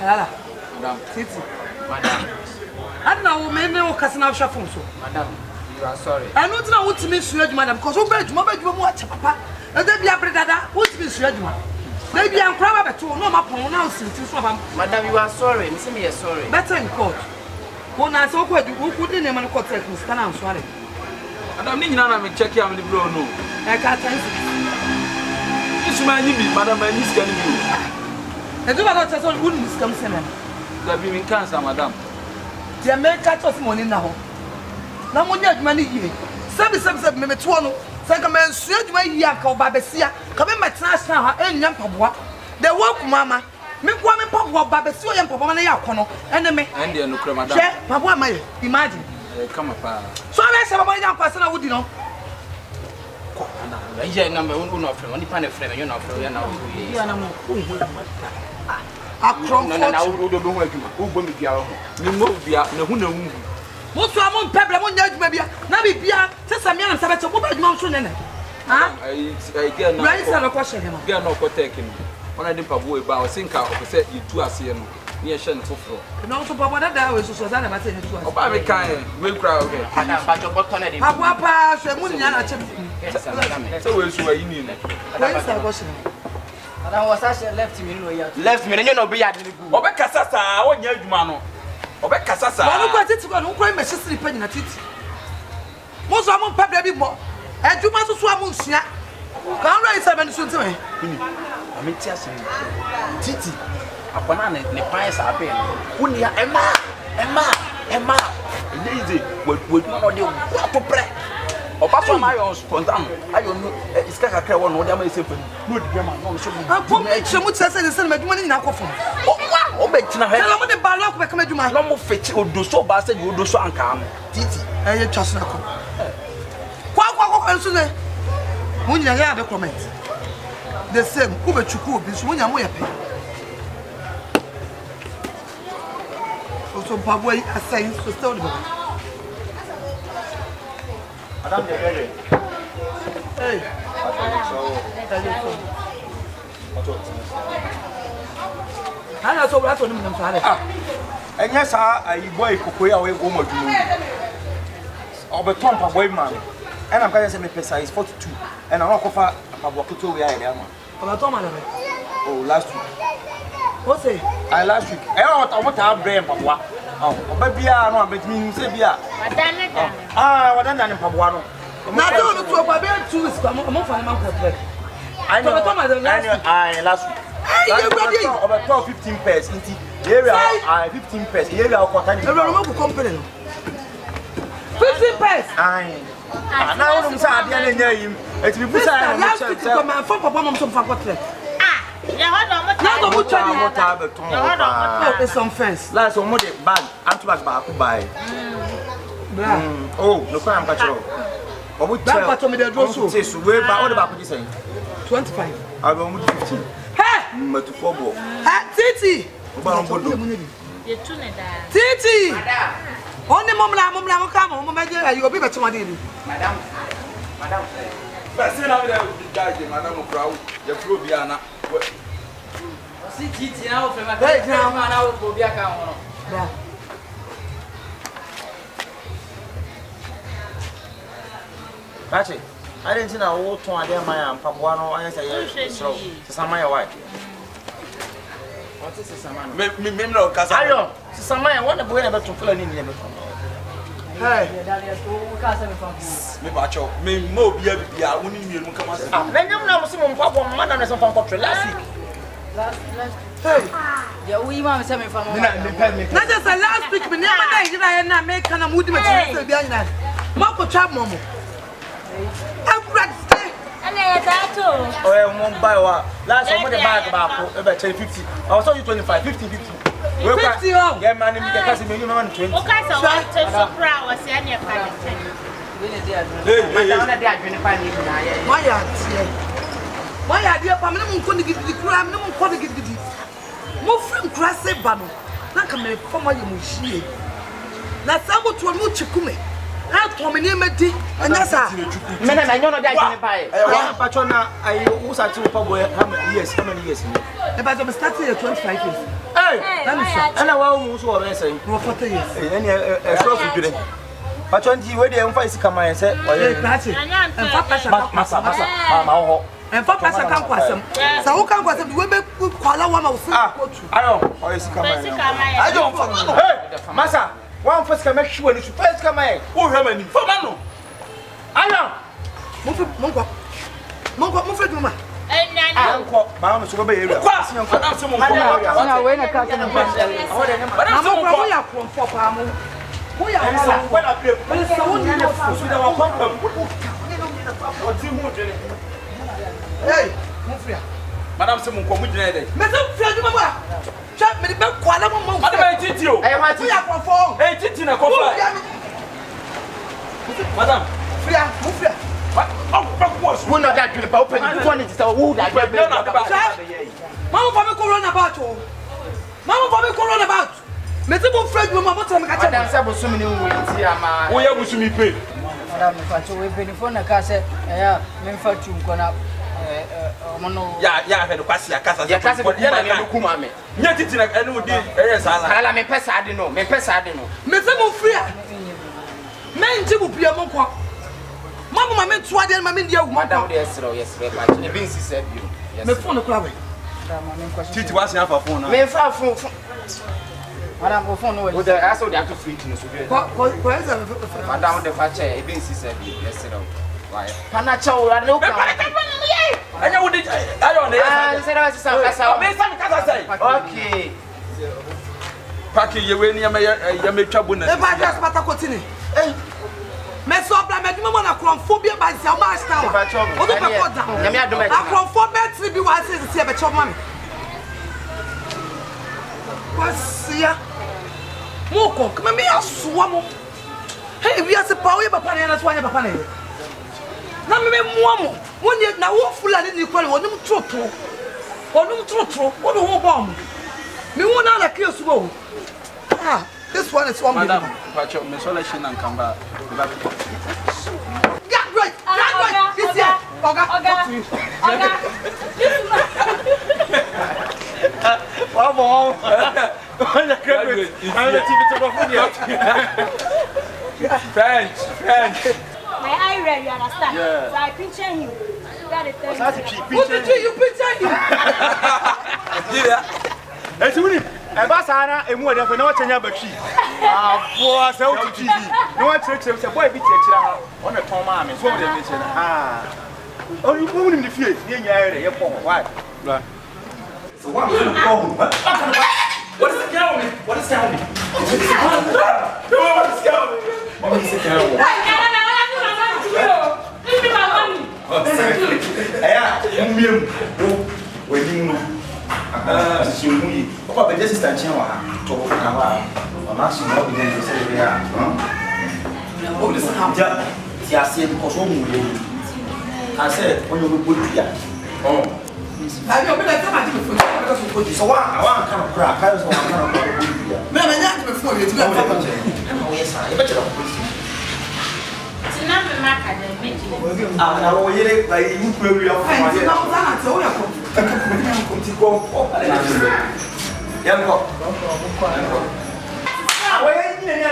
Kalala. Madam. Titi. Madam. I don't know men no casino shop from so. Madam, you are sorry. I know now what to miss you, madam, because you bet you watch papa. And then be a brother, what to miss you, maybe I'm proud to no my pronounce it. Madam, you are sorry. Miss me, sorry. Better in court. When I saw what you couldn't name and court, Miss Canam, sorry. And I'm thinking I'm checking on the blow. No, I can't tell you. It's my name, madam, and he's getting you. I do not tell you, wouldn't come send them. There be in cancer, madam. The American of money now. No one yet money here. 7 minutes one. Second man, straight my yak or Babesia. Come in my trash now, and young papa. The work, mamma. Me woman papa, Babesia, and papa, and Yakono, enemy. And the no madam. Papa, my imagine. Come up. So I said, my young person, I would know. I number one of them, only pan of frame, you're not for you now. I crom no, who will be out. You move the no. Most of them pebble, one judge maybe. Now be Pia, just a man of Sabbath, what about mountain in it? I get no question. Get no taking. When I didn't avoid about Sika, I said you two are seeing near Shen for floor. And also, Papa, that was so that I said it was. Oh, I kind will crowd. Papa, so we'll show you mean. I was actually left me, you know, be at the Obekasasa, one young man. Obekasasa. I don't want it to go and cry my sister penny at it. Most of them probably more. And you must swam on Sia. Can't raise 7 soon to me. I mean, Titi, a banana, the pies are paying. Unia, Emma, lazy, would not do what to pray. O paso my own spontan. I don't know. It's Kyekyeku one. What am I saying? Good grammar. No, so. I put so much sense in the cinema. Money in our coffin. Oh, bet you know. I'm on the ballot. We come to my. No more fetch. You do so bad. You do so uncalm. Titi. I just not come. What? Answer me. When you hear the comment, the same. Who bet you could be so when you're more happy. Also, Pablo, I say, so still the book. Madam, they're ready. Hey. I know so what on them father. And yes, I boy Kokoya away woman. Over Tom boy man. And I'm going to say my pesa is 42. And I'm not offer a walkie we are there. Oh, last week. What's it? I last week. I want to have brain, Papa. Oh, baby, I know, but me say, yeah. What done in Pabuano? Not only to a bear, two is come on for a month. I know, last week. Over 12, 15 pairs into the area. 15 pairs. The area of Cotton. The remote company. 15 pairs. I now I'm sorry, name. It's me put last week to come and for Papa from Fagot. It's some fence. Last one more bag. I'm to buy. Oh, no crime, but you. Back to me, the draw so. Where by all the back, 25. I will move 15. Hey, but to football. Titi. Titi. Only Mamma, come on, Mamma, you will be better, Madam. But see now the Madam Crow, the Frubiana. See, Titi, now from a very ground, and I will be a cow. Patrick, I didn't know what to idea my Papuano. I say, so, Samaya white. What is Samana? Maybe no, Casario. Samaya, what a boy about to fill in the hey, me bacho, me mo bia bia, woni mi mu kama. Na nyam na mo se mo mpa bo ma na na so fa control last week. Hey, yeah, we mama say me fa mo. Na just last week me na na gira na me kana mudi me say bia nyina. Ma ko twa mo mo. Every and that too. Oh, yeah, mo buy wa. Last one mo the bag ba ko e be 50. I was you 25, 50. 50 yeah, man, you can pass me 20. Okay, so what to so proud was any of them. Why are you permanent? Couldn't give the crime, no one couldn't give the more from Grassy Bano. Not come from my machine. That's how to a much. Not coming in, and that's a man. I know that I can buy. Patrona, I was at 2 years. How many years? About I'm starting at 25 years. Ana wa mu so be say. No 40 years. Any e so fu dwene. Patronti we dey emfa Sika man say. Tachi. Emfa pasha masa ma ho. Emfa pasha kan kwasem. Sa wo kan kwasem we be kwala wa ma wo se kotu. Ayo, o Sika man. Ayo fa. Hey, masa. One first come hwe ni super Sika man. Wo hwe mani. Fa ma no. Ayo. Mo fe duma. Anko, ma so be area. Madam se mo ko. Na we na ka se mo pa. Madam se mo ko ya konfo pa mo. Mo ya wa. When I play, But so won you know so that one come. Hey, mo fia. Madam se mo ko mu gina dey. Me se fia duma ba. Cha me be kwala mo mo. Madam e titi o. Eh ma ti ya konfo. Eh titi na konfo. Madam, Fia, mo fia. Who not that you about open the phone is so who that you Mama for me corona about o. Mama for me corona about. Me se mo fia duma mo tell me ka cha. Madam say bosu mi ni wo nti ama. wo ya busu mi pe. Madam me fa we be the phone na ka say me fa tu nko na omono Ya he do kwasi akasa. Ya kase ko ya na ku ma me. Nya titi na ene odi ere sala. Kalala me pesa ade no, me pesa ade no. Me se mo fia. Me nji bu pia mo kwa. Mama me tu ade ma me dia wu. Madam dey esro ba. E bin si said you. Me phone kura we. Titi wasi afa phone na. Me fa phone. Madam go phone no we. Wo dey aso dey to free no so be. Ko eza. Madam dey fa che e bin si said you. Esro. Why? Pana chawo ra no ka. Anya wo dey ayo na Ah, say that say kasa. Me sa kasa say. Okay. Paki ye we ni ya me twa bonus. E ba just pata kotini. Me so bla me dum mo na kronphobia ba sia ma asta wa. O do pe ko da. Nyame adom Na kronphobia tri bi wa se se be chop mami. Wasia. Moko, come me asuwa mo. Hey, we are se pa we papa na so anya papa na ye. Na me mo mo. Woni na wo fula ni kwale wonum trotro. Wonum trotro. Wo do ho bom. Me wona na kiasu bo. Ah, this one is one Madam, baby. pacho me so la shina nkamba. Get right. This here. Oga. Vamos. Olha que olha TV to go French. My eye red, you understand? Yeah. So I picture him. That is the thing. What did you picture him? Yeah. Eti wuni e ba sana emu ode fe na wa chenya batwi. Abo asa o TV. Na wa chere se boy bi chere ha. O me ton ma me so de me chere. Ah. O you go wuni the fie. Ni nya ere ye pon. Why? Right. So what is it called? What is it going me? What is going me? What is going me? What is it going me? I don't know somebody before. So one kind of crack, I was one kind of crack. Me na nya before you to go. Oh yes, I bet you. Tina me maka de meji. Ah, na wo yere like you pray we are Ai, ti na uza na te o ya ko. ti go. Yanko. Ah, we ni na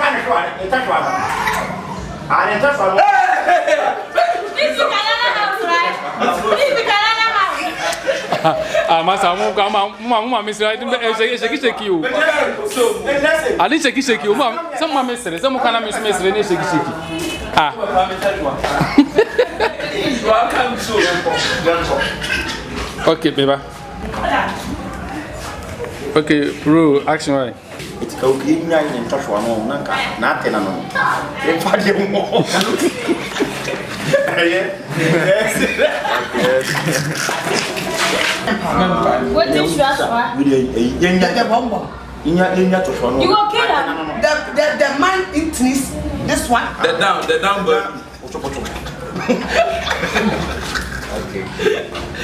pa ni kwa, e ta kwa. Ah, ni ta kwa. This is Kalala house, right? This is Kalala house. Ah, masa mama misira sheki o. Ali sheki o mama some mama misira some kana misira ne sheki. Ah. Welcome to Okay, baby. Okay, bro, action right. It's go give me in touch one on nanka. Na tena no. E fa de mo. What is your one? We dey The bomb. Inya to show no. You okay now? The man in this one. the down bird. Okay.